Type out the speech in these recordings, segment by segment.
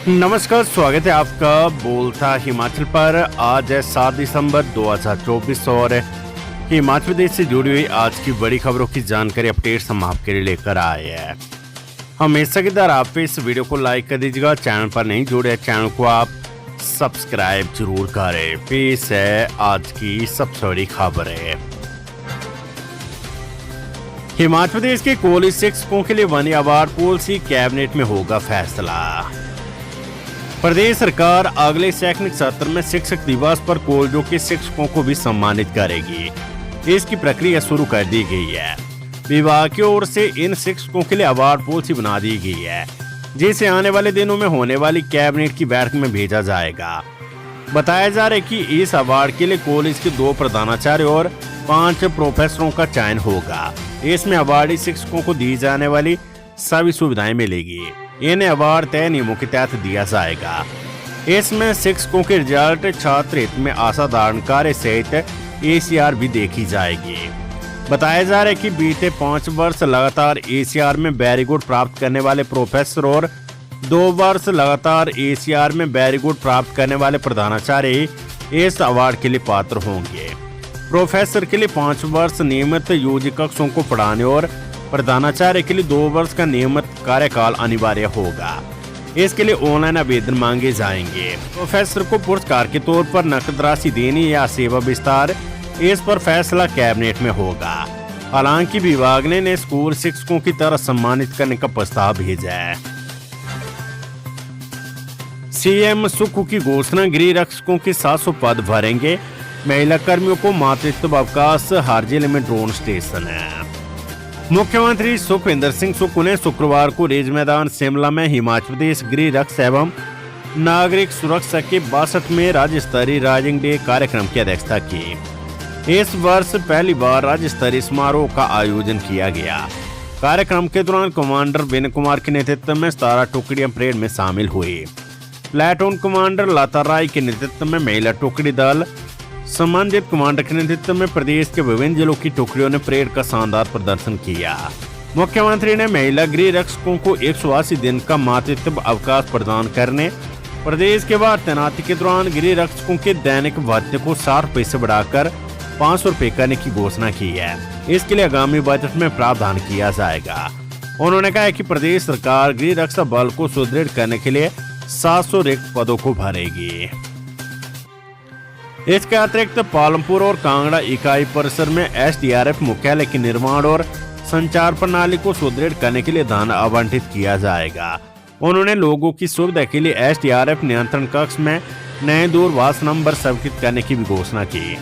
नमस्कार, स्वागत है आपका बोलता हिमाचल पर। आज है 7 दिसंबर 2024 और हिमाचल प्रदेश से जुड़ी हुई आज की बड़ी खबरों की जानकारी अपडेट्स हम आपके लिए लेकर आए हैं। हमेशा की तरह आप इस वीडियो को लाइक कर दीजिएगा। चैनल पर नहीं जुड़े चैनल को आप सब्सक्राइब जरूर करें। पेश है आज की सबसे बड़ी खबर है। हिमाचल प्रदेश के कॉलेज शिक्षकों के लिए वन अवार्ड पॉलिसी कैबिनेट में होगा फैसला। प्रदेश सरकार अगले शैक्षणिक सत्र में शिक्षक दिवस पर कॉलेजों के शिक्षकों को भी सम्मानित करेगी। इसकी प्रक्रिया शुरू कर दी गई है। विभाग की ओर से इन शिक्षकों के लिए अवार्ड पॉलिसी बना दी गई है, जिसे आने वाले दिनों में होने वाली कैबिनेट की बैठक में भेजा जाएगा। बताया जा रहा है कि इस अवार्ड के लिए कॉलेज के 2 प्रधानाचार्य और 5 प्रोफेसरों का चयन होगा। इसमें अवार्डी शिक्षकों को दी जाने वाली सभी सुविधाएं मिलेगी। इन्हें अवार्ड तय नियमों के तहत दिया जाएगा। इसमें शिक्षकों के रिजल्ट, छात्र हित में असाधारण कार्य सहित ACR भी देखी जाएगी। बताया जा रहा है कि बीते 5 वर्ष लगातार ACR में वेरी गुड प्राप्त करने वाले प्रोफेसर और 2 वर्ष लगातार ACR में वेरी गुड प्राप्त करने वाले प्रधानाचार्य इस अवार्ड के लिए पात्र होंगे। प्रोफेसर के लिए 5 वर्ष नियमित UG कक्षों को पढ़ाने और प्रधानाचार्य के लिए 2 वर्ष का नियमित कार्यकाल अनिवार्य होगा। इसके लिए ऑनलाइन आवेदन मांगे जाएंगे। प्रोफेसर को पुरस्कार के तौर पर नकद राशि देनी या सेवा विस्तार, इस पर फैसला कैबिनेट में होगा। हालांकि विभाग ने स्कूल शिक्षकों की तरह सम्मानित करने का प्रस्ताव भेजा है। CM सुक्खू की घोषणा, गृह रक्षकों के 700 पद भरेंगे। महिला कर्मियों को मातृत्व अवकाश, हर जिले में ड्रोन स्टेशन है। मुख्यमंत्री सुखविंदर सिंह सुक्खू ने शुक्रवार को रिज मैदान शिमला में हिमाचल प्रदेश गृह रक्षा एवं नागरिक सुरक्षा के 62वें राज्य स्तरीय राइजिंग डे कार्यक्रम की अध्यक्षता की। इस वर्ष पहली बार राज्य स्तरीय समारोह का आयोजन किया गया। कार्यक्रम के दौरान कमांडर विनय कुमार के नेतृत्व में 17 टुकड़ियां परेड में शामिल हुई। प्लेटून कमांडर लता राय के नेतृत्व में महिला टुकड़ी दल, सम्मानित कमांडर के नेतृत्व में प्रदेश के विभिन्न जिलों की टुकड़ियों ने परेड का शानदार प्रदर्शन किया। मुख्यमंत्री ने महिला गृह रक्षकों को 180 दिन का मातृत्व अवकाश प्रदान करने, प्रदेश के बाहर तैनाती के दौरान गृह रक्षकों के दैनिक भत्ते को 60 रुपए से बढ़ाकर 500 रुपए करने की घोषणा की है। इसके लिए आगामी बजट में प्रावधान किया जाएगा। उन्होंने कहा कि प्रदेश सरकार गृह रक्षा बल को सुदृढ़ करने के लिए 700 रिक्त पदों को भरेगी। इसके अतिरिक्त पालमपुर और कांगड़ा इकाई परिसर में SDRF मुख्यालय के निर्माण और संचार प्रणाली को सुदृढ़ करने के लिए धन आवंटित किया जाएगा। उन्होंने लोगों की सुविधा के लिए SDRF नियंत्रण कक्ष में नए दूरभाष नंबर स्वीकृत करने की भी घोषणा की।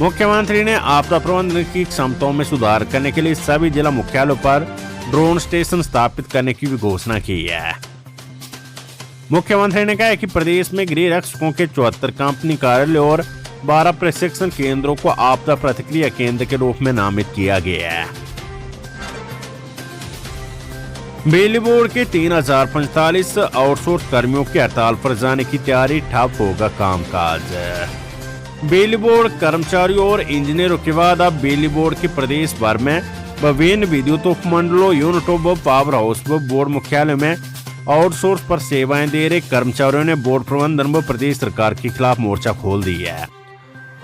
मुख्यमंत्री ने आपदा प्रबंधन की क्षमताओं में सुधार करने के लिए सभी जिला मुख्यालयों पर ड्रोन स्टेशन स्थापित करने की भी घोषणा की है। मुख्यमंत्री ने कहा कि प्रदेश में गृह रक्षकों के 74 कंपनी कार्यालय और 12 प्रशिक्षण केंद्रों को आपदा प्रतिक्रिया केंद्र के रूप में नामित किया गया है। बिजली बोर्ड के 3045 आउटसोर्स कर्मियों की हड़ताल पर जाने की तैयारी, ठप होगा कामकाज। बिजली बोर्ड कर्मचारियों और इंजीनियरों के बाद अब बिजली बोर्ड के प्रदेश भर में विभिन्न विद्युत उपमंडलों, यूनिटों व पावर हाउस व बोर्ड मुख्यालय में आउटसोर्स पर सेवाएं दे रहे कर्मचारियों ने बोर्ड प्रबंधन व प्रदेश सरकार के खिलाफ मोर्चा खोल दिया है।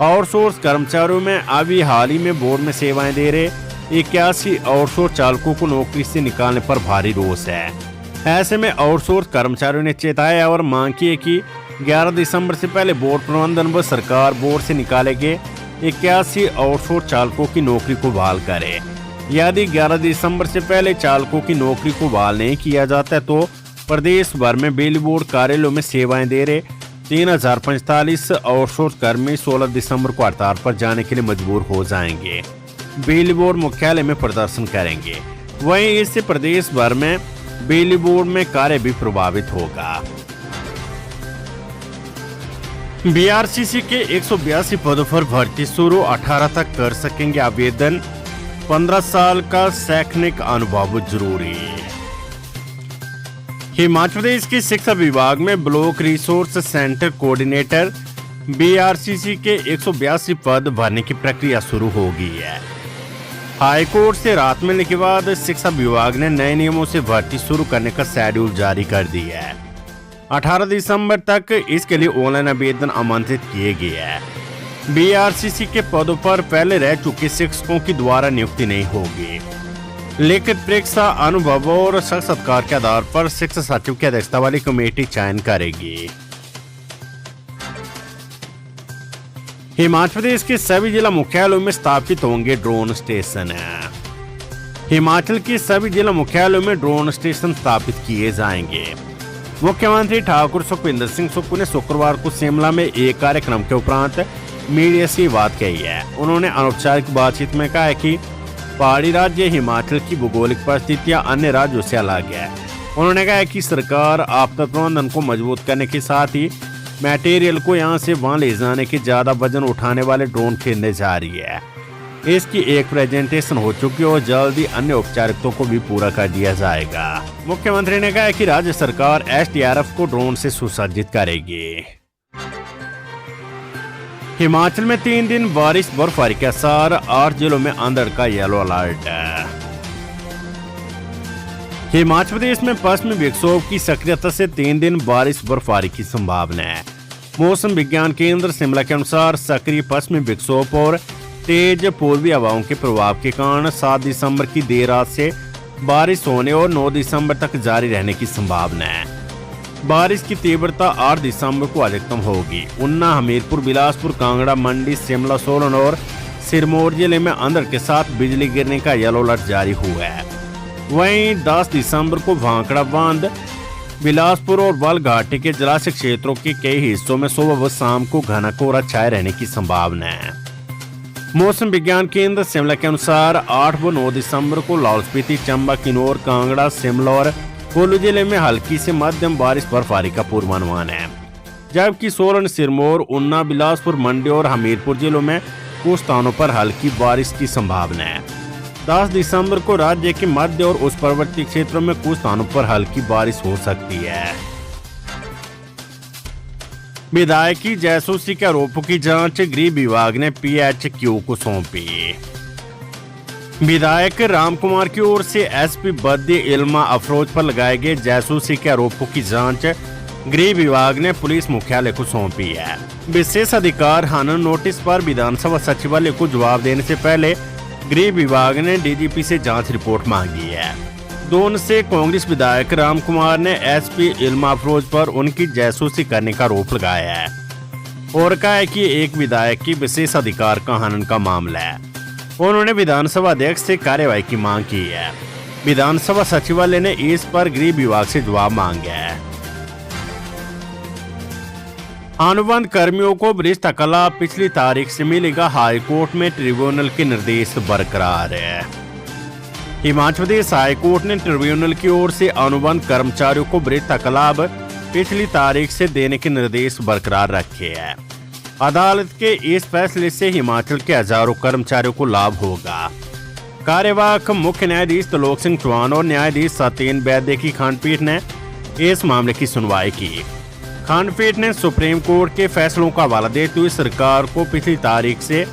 आउटसोर्स कर्मचारियों में अभी हाल ही में बोर्ड में सेवाएं दे रहे 81 आउटसोर्स चालकों को नौकरी से निकालने पर भारी रोष है। ऐसे में आउटसोर्स कर्मचारियों ने चेताया और मांग की है कि 11 दिसंबर से पहले बोर्ड प्रबंधन व सरकार बोर्ड से निकाले गए 81 आउटसोर्स चालकों की नौकरी को बहाल करे। यदि 11 दिसंबर से पहले चालकों की नौकरी को बहाल नहीं किया जाता तो प्रदेश भर में बिजली बोर्ड कार्यालयों में सेवाएं दे रहे 3045 आउटसोर्स कर्मी 16 दिसंबर को हड़ताल पर जाने के लिए मजबूर हो जाएंगे। बिजली बोर्ड मुख्यालय में प्रदर्शन करेंगे। वहीं इससे प्रदेश भर में बिजली बोर्ड में कार्य भी प्रभावित होगा। BRCC के 182 पदों पर भर्ती शुरू, 18 तक कर सकेंगे आवेदन। 15 साल का शैक्षणिक अनुभव जरूरी। हिमाचल प्रदेश के शिक्षा विभाग में block resource centre coordinator BRCC के 182 पद भरने की प्रक्रिया शुरू हो गई है। हाईकोर्ट से राहत मिलने के बाद शिक्षा विभाग ने नए नियमों से भर्ती शुरू करने का शेड्यूल जारी कर दिया है। 18 दिसंबर तक इसके लिए ऑनलाइन आवेदन आमंत्रित किए गए हैं। बीआरसीसी के पदों पर पहले रह चुके शिक्षकों की द्वारा नियुक्ति नहीं होगी। लिखित परीक्षा, अनुभव और साक्षात्कार के आधार पर शिक्षा सचिव की अध्यक्षता वाली कमेटी चयन करेगी। हिमाचल प्रदेश के सभी जिला मुख्यालयों में स्थापित होंगे ड्रोन स्टेशन। हिमाचल के सभी जिला मुख्यालयों में ड्रोन स्टेशन स्थापित किए जाएंगे। मुख्यमंत्री ठाकुर सुखविंदर सिंह सुक्खू ने शुक्रवार को शिमला में एक कार्यक्रम के उपरांत मीडिया से बात कही है। उन्होंने अनौपचारिक बातचीत में कहा है कि पहाड़ी राज्य हिमाचल की भौगोलिक परिस्थितियां अन्य राज्यों से अलग है। उन्होंने कहा है कि सरकार आपदा प्रबंधन को मजबूत करने के साथ ही मटेरियल को यहां से वहां ले जाने के ज्यादा वजन उठाने वाले ड्रोन खरीदने जा रही है। इसकी एक प्रेजेंटेशन हो चुकी है और जल्द ही अन्य औपचारिकताओं को भी पूरा कर दिया जाएगा। मुख्यमंत्री ने कहा है कि राज्य सरकार एसडीआरएफ को ड्रोन से सुसज्जित करेगी। हिमाचल में 3 दिन बारिश बर्फबारी के असर, 8 जिलों में अंधड़ का येलो अलर्ट। हिमाचल प्रदेश में पश्चिमी विक्षोभ की सक्रियता से 3 दिन बारिश बर्फबारी की संभावना है। मौसम विज्ञान केंद्र शिमला के अनुसार सक्रिय पश्चिमी विक्षोभ और तेज पूर्वी हवाओं के प्रभाव के कारण 7 दिसंबर की देर रात से बारिश होने और 9 दिसंबर तक जारी रहने की संभावना है। बारिश की तीव्रता 8 दिसंबर को अधिकतम होगी। ऊना, हमीरपुर, बिलासपुर, कांगड़ा, मंडी, शिमला, सोलन और सिरमौर जिले में अंधड़ के साथ बिजली गिरने का येलो अलर्ट जारी हुआ है। वहीं 10 दिसंबर को भांकड़ा बांध, बिलासपुर और बल घाटी के जलाशय क्षेत्रों के कई हिस्सों में सुबह व शाम को घना कोहरा छाए रहने की संभावना है। मौसम विज्ञान केंद्र शिमला के अनुसार 8 व 9 दिसंबर को लाहौल स्पीति, चंबा, किन्नौर, कांगड़ा, शिमला और कुल्लू जिले में हल्की से मध्यम बारिश बर्फबारी का पूर्वानुमान है। जबकि सोलन, सिरमौर, ऊना, बिलासपुर, मंडी और हमीरपुर जिलों में कुछ स्थानों पर हल्की बारिश की संभावना है। 10 दिसंबर को राज्य के मध्य और उस पर्वतीय क्षेत्रों में कुछ स्थानों पर हल्की बारिश हो सकती है। विधायक की जासूसी के आरोपों की जांच गृह विभाग ने पीएचक्यू को सौंपी। विधायक राम कुमार की ओर से एसपी बद्दी इल्मा अफरोज पर लगाए गए जासूसी के आरोपों की जांच गृह विभाग ने पुलिस मुख्यालय को सौंपी है। विशेष अधिकार हनन नोटिस पर विधानसभा सचिवालय को जवाब देने से पहले गृह विभाग ने डीजीपी से जांच रिपोर्ट मांगी है। दोन से कांग्रेस विधायक राम कुमार ने एसपी इल्मा अफरोज पर उनकी जासूसी करने का आरोप लगाया है और कहा है कि एक विधायक की विशेष अधिकार का हनन का मामला है। उन्होंने विधानसभा अध्यक्ष से कार्यवाही की मांग की है। विधानसभा सचिवालय ने इस पर गृह विभाग से जवाब मांगा है। अनुबंध कर्मियों को वरिष्ठता का लाभ पिछली तारीख से मिलेगा। हाईकोर्ट में ट्रिब्यूनल के निर्देश बरकरार है। हिमाचल प्रदेश हाईकोर्ट ने ट्रिब्यूनल की ओर से अनुबंध कर्मचारियों को वरिष्ठता का लाभ पिछली तारीख से देने के निर्देश बरकरार रखे हैं। अदालत के इस फैसले से हिमाचल के हजारों कर्मचारियों को लाभ होगा। कार्यवाहक मुख्य न्यायाधीश त्रिलोक सिंह चौहान और न्यायाधीश सत्येन वैद्य की खंडपीठ ने इस मामले की सुनवाई की। खंडपीठ ने सुप्रीम कोर्ट के फैसलों का हवाला देते हुए सरकार को पिछली तारीख से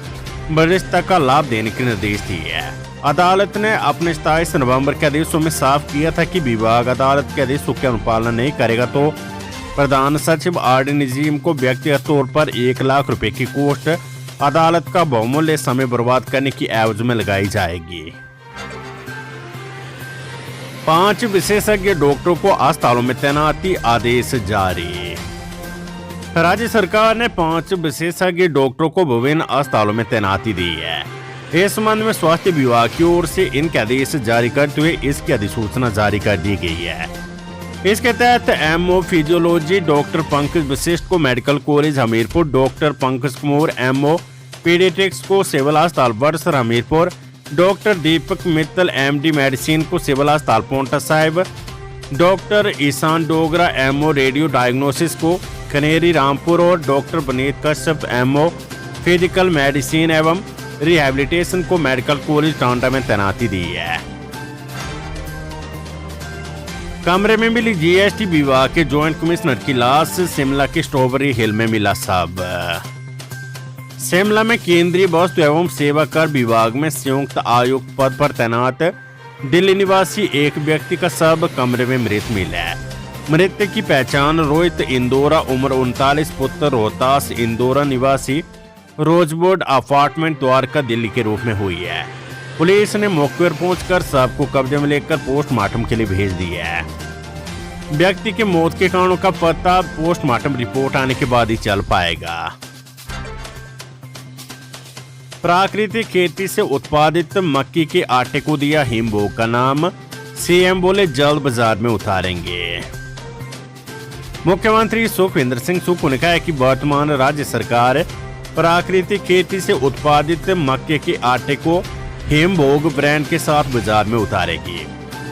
वरिष्ठता का लाभ देने के निर्देश दिए हैं। अदालत ने अपने 27 नवंबर के आदेशों में साफ किया था कि विभाग अदालत के आदेशों की अनुपालना नहीं करेगा तो प्रधान सचिव आरडी नजीम को व्यक्तिगत तौर पर 1 लाख रुपए की कोष्ठ अदालत का बहुमूल्य समय बर्बाद करने की एवज में लगाई जाएगी। 5 विशेषज्ञ डॉक्टरों को अस्पतालों में तैनाती, आदेश जारी। राज्य सरकार ने 5 विशेषज्ञ डॉक्टरों को विभिन्न अस्पतालों में तैनाती दी है। इस संबंध में स्वास्थ्य विभाग की ओर से इनके आदेश जारी करते हुए इसकी अधिसूचना जारी कर दी गई है। इसके तहत MO physiology doctor Pankaj Vashisht को medical college Hamirpur, doctor Pankaj Kumar MO paediatrics को सिविल अस्पताल Badsar Hamirpur, doctor Deepak Mittal MD medicine को सिविल अस्पताल Paonta Sahib, doctor Ishan Dogra MO radio diagnosis को खनेरी रामपुर और doctor Banit Kashyap MO physical medicine एवं रिहैबिलिटेशन को मेडिकल कॉलेज टांडा में तैनाती दी है। कमरे में मिली जीएसटी विभाग के जॉइंट कमिश्नर की लाश, शिमला के स्ट्रॉबेरी हिल में मिला शव। शिमला में केंद्रीय वस्तु एवं सेवा कर विभाग में संयुक्त आयुक्त पद पर तैनात दिल्ली निवासी एक व्यक्ति का शव कमरे में मृत मिला है। मृतक की पहचान रोहित इंदौरा उम्र 39 पुत्र रोहतास इंदौरा निवासी रोजबोर्ड अपार्टमेंट द्वारका दिल्ली के रूप में हुई है। पुलिस ने मौके पर पहुंचकर शव को कब्जे में लेकर पोस्टमार्टम के लिए भेज दिया है। व्यक्ति के मौत के कारणों का पता पोस्टमार्टम रिपोर्ट आने के बाद ही चल पाएगा। प्राकृतिक खेती से उत्पादित मक्की के आटे को दिया हिमभोग का नाम, सीएम बोले जल्द बाजार में उतारेंगे। मुख्यमंत्री सुखविंदर सिंह सुक्खू ने कहा है कि वर्तमान राज्य सरकार प्राकृतिक खेती से उत्पादित मक्के के आटे को हिमभोग ब्रांड के साथ बाजार में उतारेगी।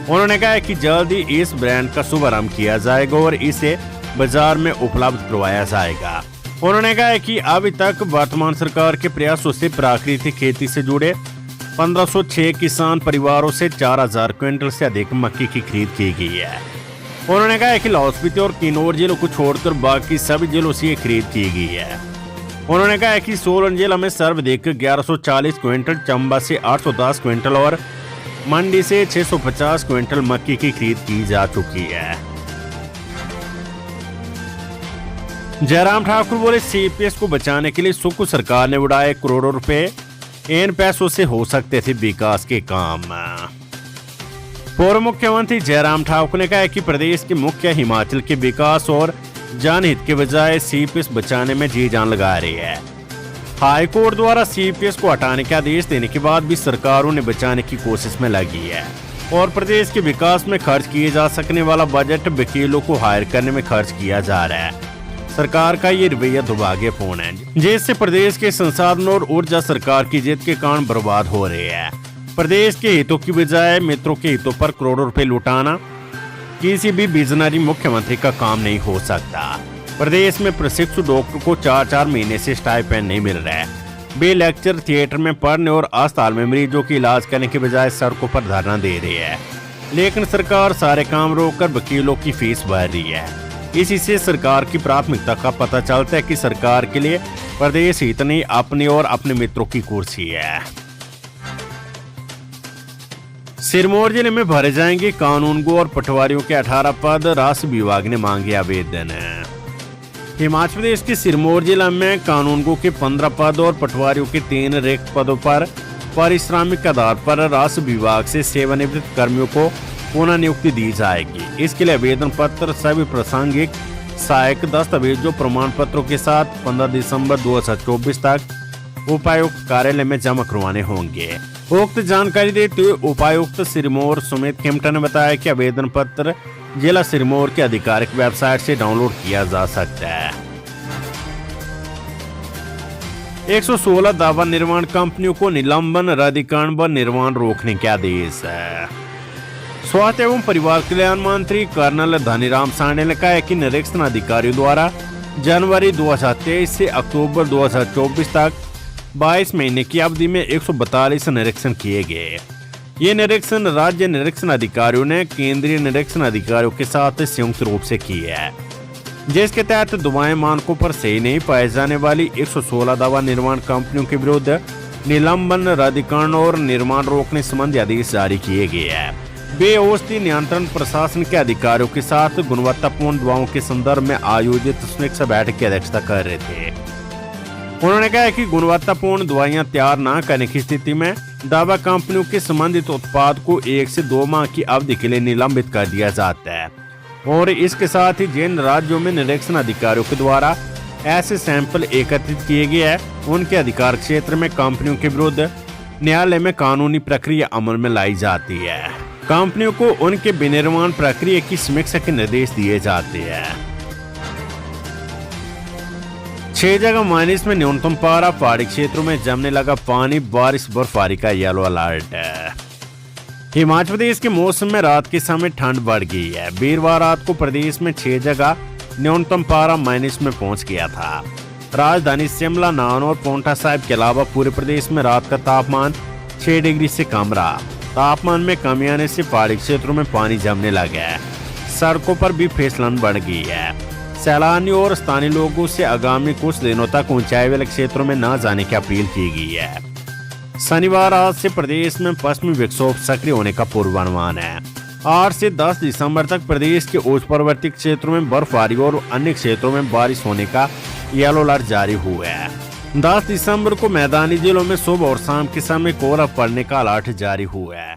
उन्होंने कहा है कि जल्द ही इस ब्रांड का शुभारंभ किया जाएगा और इसे बाजार में उपलब्ध करवाया जाएगा। उन्होंने कहा है कि अभी तक वर्तमान सरकार के प्रयासों से प्राकृतिक खेती से जुड़े 1506 किसान परिवारों से 4000 क्विंटल से अधिक मक्की की खरीद की गई है। उन्होंने कहा है कि लाहौल स्पीति और किन्नौर जिलों को छोड़कर बाकी सभी जिलों से ये खरीद की गई है। उन्होंने कहा है कि सोलन जिला में सर्वाधिक 1140 क्विंटल, चंबा से 810 क्विंटल और मंडी से 650 क्विंटल मक्की की खरीद की जा चुकी है। जयराम ठाकुर बोले सीपीएस को बचाने के लिए सुक्खू सरकार ने उड़ाए करोड़ों रुपए, इन पैसों से हो सकते थे विकास के काम। पूर्व मुख्यमंत्री जयराम ठाकुर ने कहा है कि प्रदेश के मुख्य हिमाचल के विकास और जनहित के बजाय सीपीएस बचाने में जी जान लगा रही है। हाईकोर्ट द्वारा सीपीएस को हटाने के आदेश देने के बाद भी सरकार उन्हें बचाने की कोशिश में लगी है और प्रदेश के विकास में खर्च किए जा सकने वाला बजट वकीलों को हायर करने में खर्च किया जा रहा है। सरकार का ये रवैया दुर्भाग्यपूर्ण है, जिससे प्रदेश के संसाधन और ऊर्जा सरकार की जिद के कारण बर्बाद हो रहे हैं। प्रदेश के हितों की बजाय मित्रों के हितों पर करोड़ों रुपए लुटाना किसी भी विजनरी मुख्यमंत्री का काम नहीं हो सकता। प्रदेश में प्रशिक्षु डॉक्टर को 4-4 महीने से स्टाइपेंड नहीं मिल रहा है। वे लेक्चर थिएटर में पढ़ने और अस्पताल में मरीजों की इलाज करने के बजाय सड़कों पर धरना दे रही है, लेकिन सरकार सारे काम रोककर वकीलों की फीस भर रही है। इसी से सरकार की प्राथमिकता का पता चलता है कि सरकार के लिए प्रदेश हित नहीं, अपने और अपने मित्रों की कुर्सी है। सिरमौर जिले में भरे जाएंगे कानूनगो और पटवारियों के 18 पद, राजस्व विभाग ने मांगे आवेदन। हिमाचल प्रदेश के सिरमौर जिला में कानूनगो के 15 पद और पटवारियों के 3 रिक्त पदों पर पारिश्रमिक आधार पर राजस्व विभाग से सेवानिवृत्त कर्मियों को पुनः नियुक्ति दी जाएगी। इसके लिए आवेदन पत्र सभी प्रासंगिक सहायक दस्तावेजों प्रमाण पत्रों के साथ 15 दिसंबर 2024 तक उपायुक्त कार्यालय में जमा करवाने होंगे। उक्त जानकारी देते हुए उपायुक्त सिरमौर सुमित खेमटा ने बताया कि आवेदन पत्र जिला सिरमौर के आधिकारिक वेबसाइट से डाउनलोड किया जा सकता है। 116 दावा निर्माण कंपनियों को निलंबन, रद्दीकरण व निर्माण रोकने के आदेश है। स्वास्थ्य एवं परिवार कल्याण मंत्री कर्नल धनीराम सांडे ने कहा है कि निरीक्षण अधिकारियों द्वारा जनवरी 2023 से अक्टूबर 2024 तक 22 महीने की अवधि में 142 निरीक्षण किए गए। ये निरीक्षण राज्य निरीक्षण अधिकारियों ने केंद्रीय निरीक्षण अधिकारियों के साथ संयुक्त रूप से किए हैं, जिसके तहत दवाएं मानकों पर सही नहीं पाए जाने वाली 116 दवा निर्माण कंपनियों के विरुद्ध निलंबन, रद्दीकरण और निर्माण रोकने संबंधी आदेश जारी किए गए हैं। वे औषधि नियंत्रण प्रशासन के अधिकारियों के साथ गुणवत्तापूर्ण दवाओं के संदर्भ में आयोजित समीक्षा बैठक की अध्यक्षता कर रहे थे। उन्होंने कहा कि गुणवत्तापूर्ण दवाइयां तैयार न करने की स्थिति में दवा कंपनियों के संबंधित उत्पाद को 1 से 2 माह की अवधि के लिए निलंबित कर दिया जाता है और इसके साथ ही जिन राज्यों में निरीक्षण अधिकारियों के द्वारा ऐसे सैंपल एकत्रित किए गए हैं, उनके अधिकार क्षेत्र में कंपनियों के विरुद्ध न्यायालय में कानूनी प्रक्रिया अमल में लाई जाती है। कंपनियों को उनके विनिर्माण प्रक्रिया की समीक्षा के निर्देश दिए जाते हैं। 6 जगह माइनस में न्यूनतम पारा, पहाड़ी क्षेत्रों में जमने लगा पानी, बारिश बर्फबारी का येलो अलर्ट है। हिमाचल प्रदेश के मौसम में रात के समय ठंड बढ़ गई है। वीरवार रात को प्रदेश में 6 जगह न्यूनतम पारा माइनस में पहुंच गया था। राजधानी शिमला, नाहन और पांवटा साहिब के अलावा पूरे प्रदेश में रात का तापमान 6 डिग्री से कम रहा। तापमान में कमी आने से पहाड़ी क्षेत्रों में पानी जमने लगा है। सड़कों पर भी फिसलन बढ़ गई है। सैलानियों और स्थानीय लोगों से आगामी कुछ दिनों तक ऊंचाई वाले क्षेत्रों में न जाने की अपील की गई है। शनिवार रात से प्रदेश में पश्चिमी विक्षोभ सक्रिय होने का पूर्वानुमान है। 8 से 10 दिसंबर तक प्रदेश के उच्च पर्वतीय क्षेत्रों में बर्फबारी और अन्य क्षेत्रों में बारिश होने का येलो अलर्ट जारी हुआ है। 10 दिसंबर को मैदानी जिलों में सुबह और शाम के समय कोहरा पड़ने का अलर्ट जारी हुआ है।